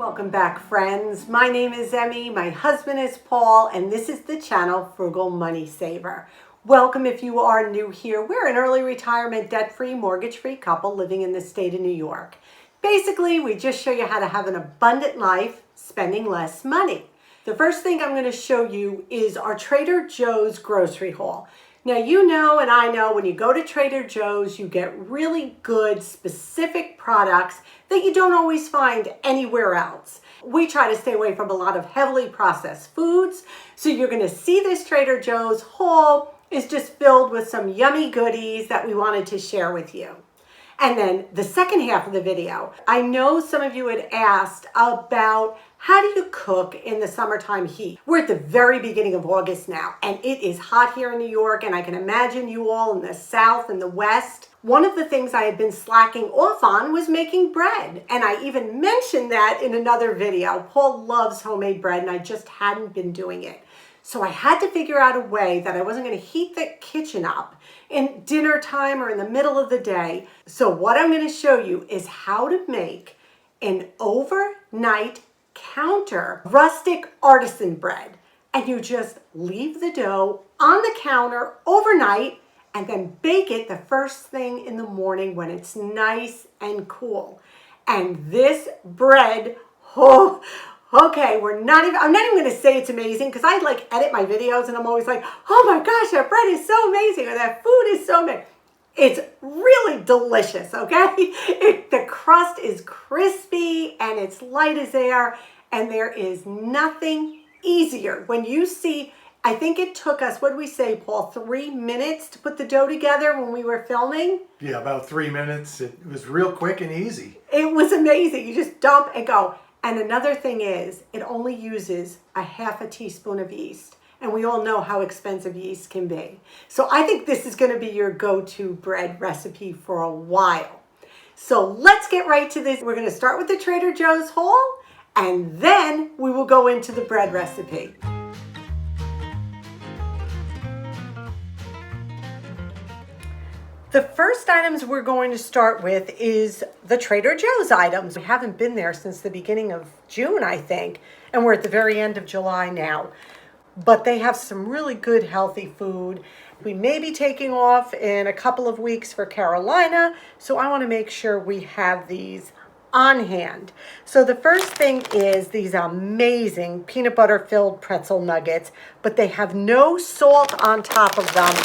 Welcome back, friends. My name is Emmy, my husband is Paul, and this is the channel Frugal Money Saver. Welcome if you are new here. We're an early retirement, debt-free, mortgage-free couple living in the state of New York. Basically, we just show you how to have an abundant life, spending less money. The first thing I'm going to show you is our Trader Joe's grocery haul. Now, you know and I know when you go to Trader Joe's, you get really good, specific products that you don't always find anywhere else. We try to stay away from a lot of heavily processed foods. So you're going to see this Trader Joe's haul is just filled with some yummy goodies that we wanted to share with you. And then the second half of the video, I know some of you had asked about how do you cook in the summertime heat? We're at the very beginning of August now, and it is hot here in New York, and I can imagine you all in the South and the West. One of the things I had been slacking off on was making bread, and I even mentioned that in another video. Paul loves homemade bread, and I just hadn't been doing it. So I had to figure out a way that I wasn't going to heat the kitchen up in dinner time or in the middle of the day. So what I'm going to show you is how to make an overnight counter rustic artisan bread. And you just leave the dough on the counter overnight and then bake it the first thing in the morning when it's nice and cool. And this bread, okay, I'm not even going to say it's amazing because I edit my videos and I'm always like, oh my gosh, that bread is so amazing or that food is so amazing. It's really delicious, okay? The crust is crispy and it's light as air, and there is nothing easier. When you see, I think it took us, what did we say, Paul, 3 minutes to put the dough together when we were filming? Yeah, about 3 minutes. It was real quick and easy. It was amazing. You just dump and go. And another thing is, it only uses a half a teaspoon of yeast. And we all know how expensive yeast can be. So I think this is going to be your go-to bread recipe for a while. So let's get right to this. We're going to start with the Trader Joe's haul, and then we will go into the bread recipe. The first items we're going to start with is the Trader Joe's items. We haven't been there since the beginning of June, I think, and we're at the very end of July now. But they have some really good healthy food. We may be taking off in a couple of weeks for Carolina, so I want to make sure we have these on hand. So the first thing is these amazing peanut butter filled pretzel nuggets, but they have no salt on top of them.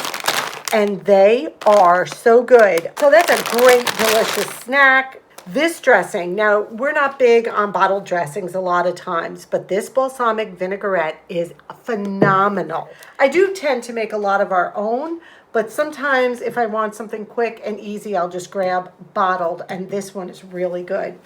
And they are so good. So that's a great, delicious snack. This dressing, now we're not big on bottled dressings a lot of times, but this balsamic vinaigrette is phenomenal. I do tend to make a lot of our own, but sometimes if I want something quick and easy, I'll just grab bottled, and this one is really good.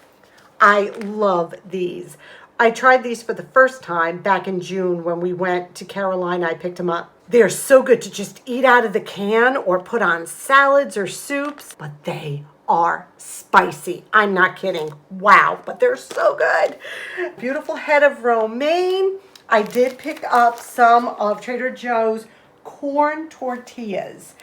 I love these. I tried these for the first time back in June when we went to Carolina. I picked them up. They're so good to just eat out of the can or put on salads or soups, but they are spicy. I'm not kidding. Wow, but they're so good. Beautiful head of romaine. I did pick up some of Trader Joe's corn tortillas.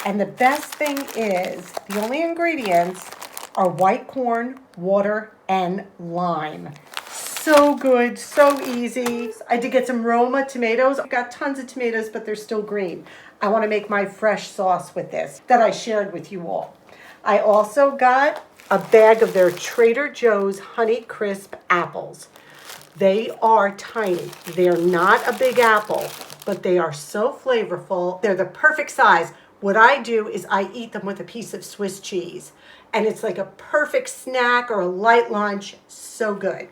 And the best thing is the only ingredients are white corn, water, and lime. So good, so easy. I did get some Roma tomatoes. I got tons of tomatoes, but they're still green. I want to make my fresh sauce with this that I shared with you all. I also got a bag of their Trader Joe's Honey Crisp apples. They are tiny. They're not a big apple, but they are so flavorful. They're the perfect size. What I do is I eat them with a piece of Swiss cheese, and it's like a perfect snack or a light lunch. So good.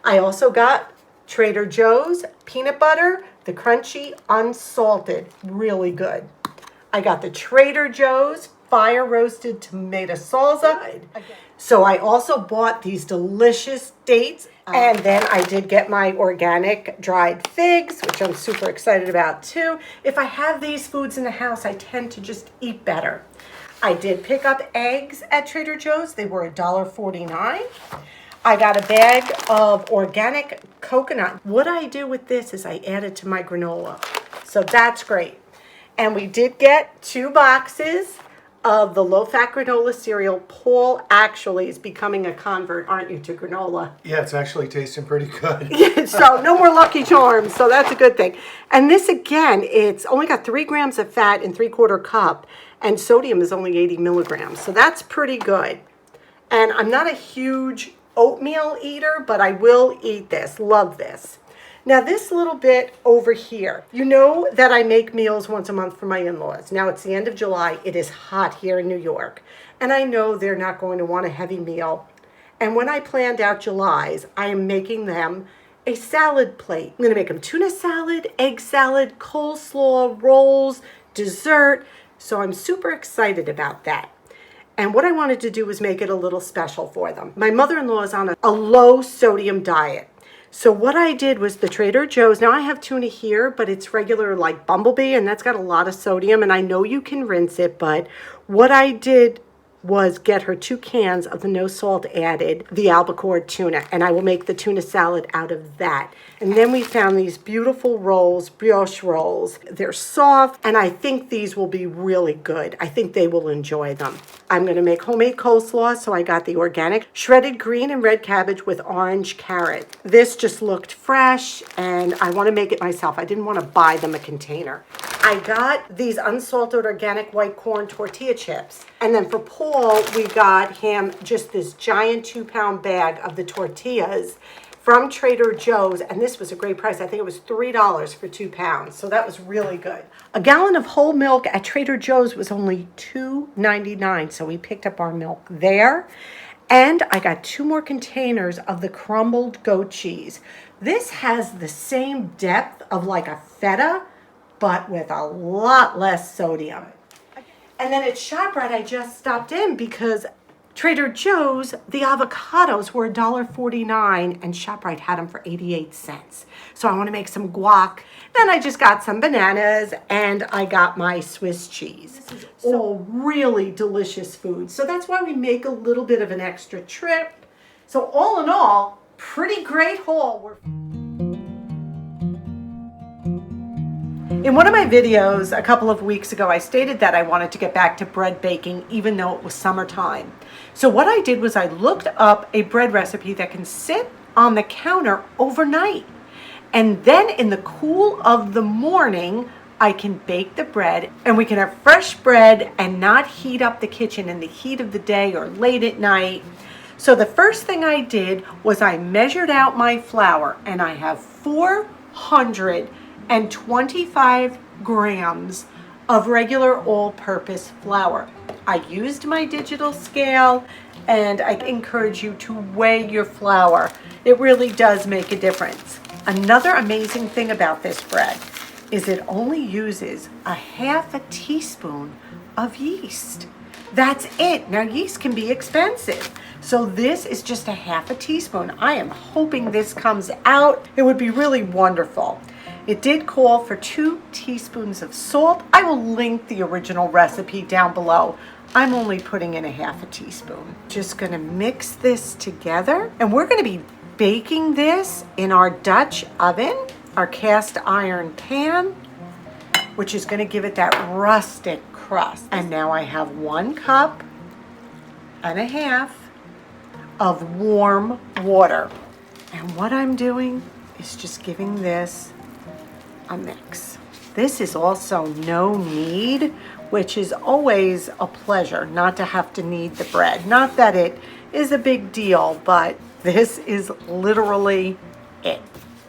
I also got Trader Joe's peanut butter, the crunchy, unsalted, really good. I got the Trader Joe's fire roasted tomato salsa. So I also bought these delicious dates, and then I did get my organic dried figs, which I'm super excited about too. If I have these foods in the house, I tend to just eat better. I did pick up eggs at Trader Joe's. They were $1.49. I got a bag of organic coconut. What I do with this is I add it to my granola. So that's great. And we did get 2 boxes of the low-fat granola cereal. Paul actually is becoming a convert, aren't you, to granola? Yeah, it's actually tasting pretty good. So no more Lucky Charms, so that's a good thing. And this again, it's only got 3 grams of fat in 3/4 cup, and sodium is only 80 milligrams, so that's pretty good. And I'm not a huge oatmeal eater, but I will eat this. Love this. Now this little bit over here, you know that I make meals once a month for my in-laws. Now it's the end of July. It is hot here in New York. And I know they're not going to want a heavy meal. And when I planned out July's, I am making them a salad plate. I'm going to make them tuna salad, egg salad, coleslaw, rolls, dessert. So I'm super excited about that. And what I wanted to do was make it a little special for them. My mother-in-law is on a low sodium diet. So what I did was the Trader Joe's. Now I have tuna here, but it's regular like Bumblebee, and that's got a lot of sodium, and I know you can rinse it, but what I did was get her 2 cans of the no salt added, the albacore tuna, and I will make the tuna salad out of that. And then we found these beautiful rolls, brioche rolls. They're soft, and I think these will be really good. I think they will enjoy them. I'm going to make homemade coleslaw, so I got the organic shredded green and red cabbage with orange carrot. This just looked fresh, and I want to make it myself. I didn't want to buy them a container. I got these unsalted organic white corn tortilla chips. And then for Paul, we got him just this giant 2-pound bag of the tortillas from Trader Joe's. And this was a great price. I think it was $3 for 2 pounds. So that was really good. A gallon of whole milk at Trader Joe's was only $2.99. So we picked up our milk there. And I got 2 more containers of the crumbled goat cheese. This has the same depth of like a feta, but with a lot less sodium. And then at ShopRite, I just stopped in because Trader Joe's, the avocados were $1.49 and ShopRite had them for 88 cents. So I want to make some guac. Then I just got some bananas and I got my Swiss cheese. This is all really delicious food. So that's why we make a little bit of an extra trip. So all in all, pretty great haul. In one of my videos a couple of weeks ago, I stated that I wanted to get back to bread baking even though it was summertime. So what I did was I looked up a bread recipe that can sit on the counter overnight. And then in the cool of the morning, I can bake the bread and we can have fresh bread and not heat up the kitchen in the heat of the day or late at night. So the first thing I did was I measured out my flour, and I have 425 grams of regular all-purpose flour. I used my digital scale, and I encourage you to weigh your flour. It really does make a difference. Another amazing thing about this bread is it only uses a half a teaspoon of yeast. That's it. Now, yeast can be expensive. So this is just a half a teaspoon. I am hoping this comes out. It would be really wonderful. It did call for 2 teaspoons of salt. I will link the original recipe down below. I'm only putting in a half a teaspoon. Just gonna mix this together. And we're gonna be baking this in our Dutch oven, our cast iron pan, which is gonna give it that rustic crust. And now I have 1.5 cups of warm water. And what I'm doing is just giving this a mix. This is also no knead, which is always a pleasure not to have to knead the bread. Not that it is a big deal, but this is literally it.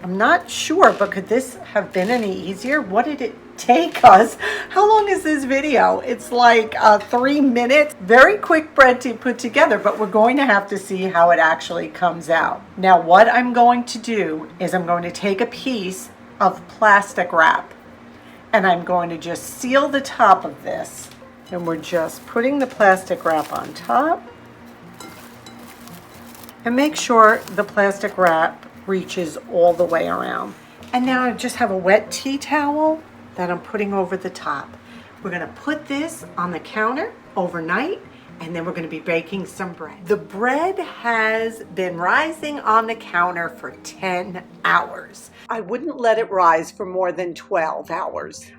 I'm not sure, but could this have been any easier? What did it take us? How long is this video? It's like 3 minutes. Very quick bread to put together, but we're going to have to see how it actually comes out. Now, what I'm going to do is I'm going to take a piece of plastic wrap and I'm going to just seal the top of this. And we're just putting the plastic wrap on top. And make sure the plastic wrap reaches all the way around. And now I just have a wet tea towel that I'm putting over the top. We're gonna put this on the counter overnight, and then we're gonna be baking some bread. The bread has been rising on the counter for 10 hours. I wouldn't let it rise for more than 12 hours.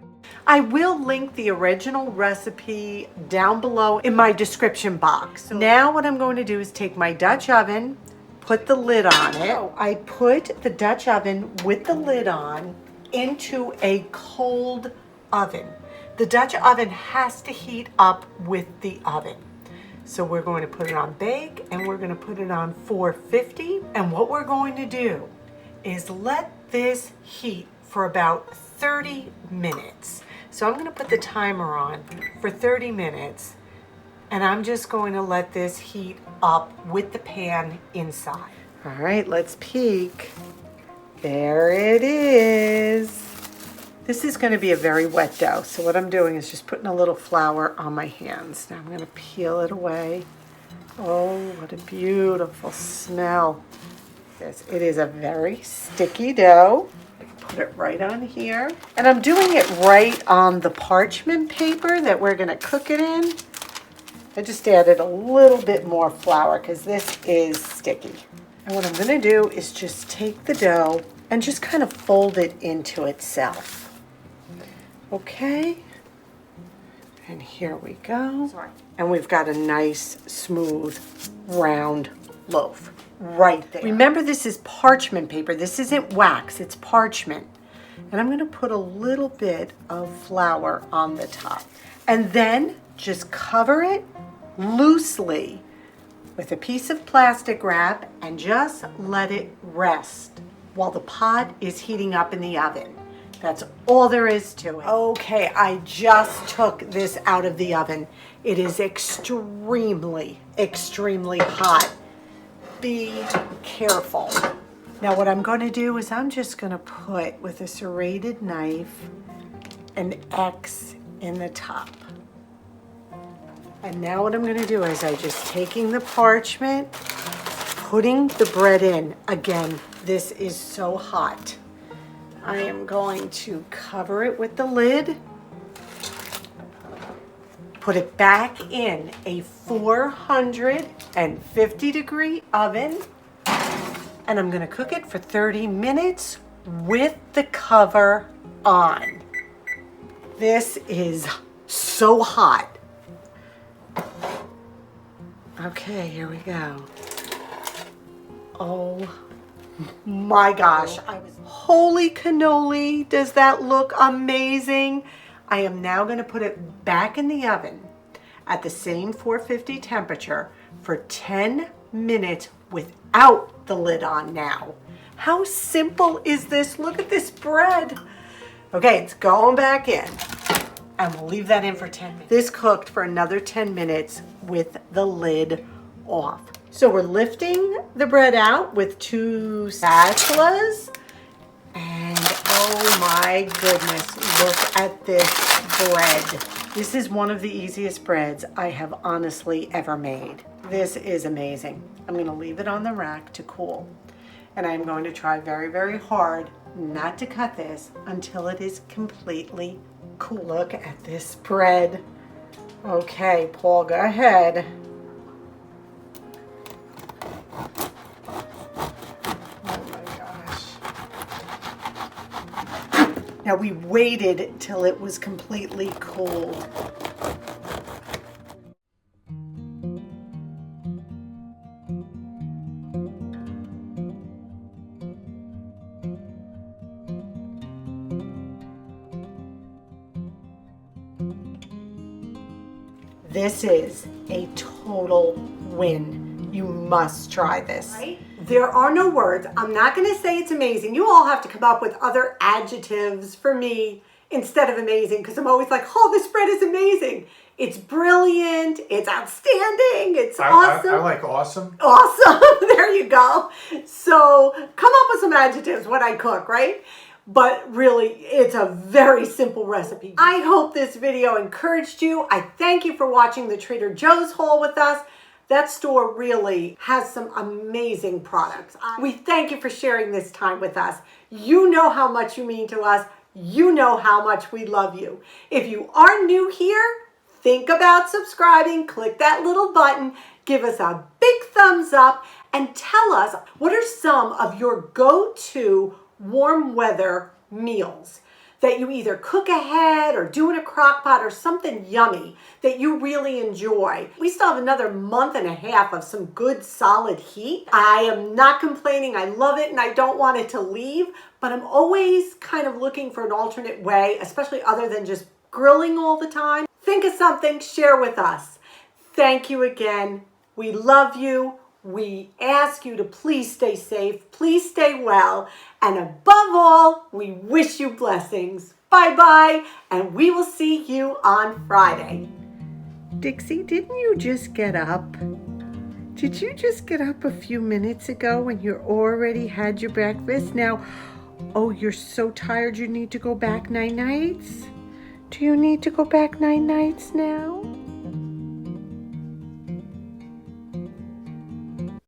I will link the original recipe down below in my description box. So now what I'm going to do is take my Dutch oven, put the lid on it. So I put the Dutch oven with the lid on into a cold oven. The Dutch oven has to heat up with the oven. So we're going to put it on bake and we're going to put it on 450. And what we're going to do is let this heat for about 30 minutes. So I'm going to put the timer on for 30 minutes and I'm just going to let this heat up with the pan inside. All right, let's peek. There it is. This is going to be a very wet dough. So what I'm doing is just putting a little flour on my hands. Now I'm going to peel it away. Oh, what a beautiful smell. Yes, it is a very sticky dough. Put it right on here. And I'm doing it right on the parchment paper that we're going to cook it in. I just added a little bit more flour because this is sticky. And what I'm going to do is just take the dough and just kind of fold it into itself. Okay. And here we go. And we've got a nice, smooth, round loaf right there. Remember, this is parchment paper. This isn't wax, it's parchment. And I'm going to put a little bit of flour on the top. And then just cover it loosely with a piece of plastic wrap and just let it rest while the pot is heating up in the oven. That's all there is to it. Okay, I just took this out of the oven. It is extremely, extremely hot. Be careful. Now what I'm going to do is I'm just going to put with a serrated knife an X in the top. And now what I'm going to do is I'm just taking the parchment, putting the bread in. Again, this is so hot. I am going to cover it with the lid, put it back in a 450 degree oven, and I'm going to cook it for 30 minutes with the cover on. This is so hot. Okay, here we go. Oh my gosh, holy cannoli, does that look amazing? I am now going to put it back in the oven at the same 450 temperature for 10 minutes without the lid on now. How simple is this? Look at this bread. Okay, it's going back in. And we'll leave that in for 10 minutes. This cooked for another 10 minutes with the lid off. So we're lifting the bread out with 2 spatulas. And oh my goodness, look at this bread. This is one of the easiest breads I have honestly ever made. This is amazing. I'm going to leave it on the rack to cool. And I'm going to try very, very hard not to cut this until it is completely cool. Look at this bread. Okay, Paul, go ahead. Now we waited till it was completely cool. This is a total win. You must try this. Right? There are no words. I'm not going to say it's amazing. You all have to come up with other adjectives for me instead of amazing, because I'm always like, oh, this bread is amazing. It's brilliant. It's outstanding. It's awesome. I like awesome. Awesome. There you go. So come up with some adjectives when I cook, right? But really, it's a very simple recipe. I hope this video encouraged you. I thank you for watching the Trader Joe's haul with us. That store really has some amazing products. We thank you for sharing this time with us. You know how much you mean to us. You know how much we love you. If you are new here, think about subscribing. Click that little button. Give us a big thumbs up and tell us what are some of your go-to warm weather meals. that you either cook ahead or do in a crock pot or something yummy that you really enjoy. We still have another month and a half of some good solid heat. I am not complaining. I love it and I don't want it to leave, but I'm always kind of looking for an alternate way, especially other than just grilling all the time. Think of something, share with us. Thank you again. We love you. We ask you to please stay safe, please stay well, and above all, we wish you blessings. Bye-bye, and we will see you on Friday. Dixie, didn't you just get up? Did you just get up a few minutes ago when you already had your breakfast? Now, oh, you're so tired you need to go back night-nights? Do you need to go back night-nights now?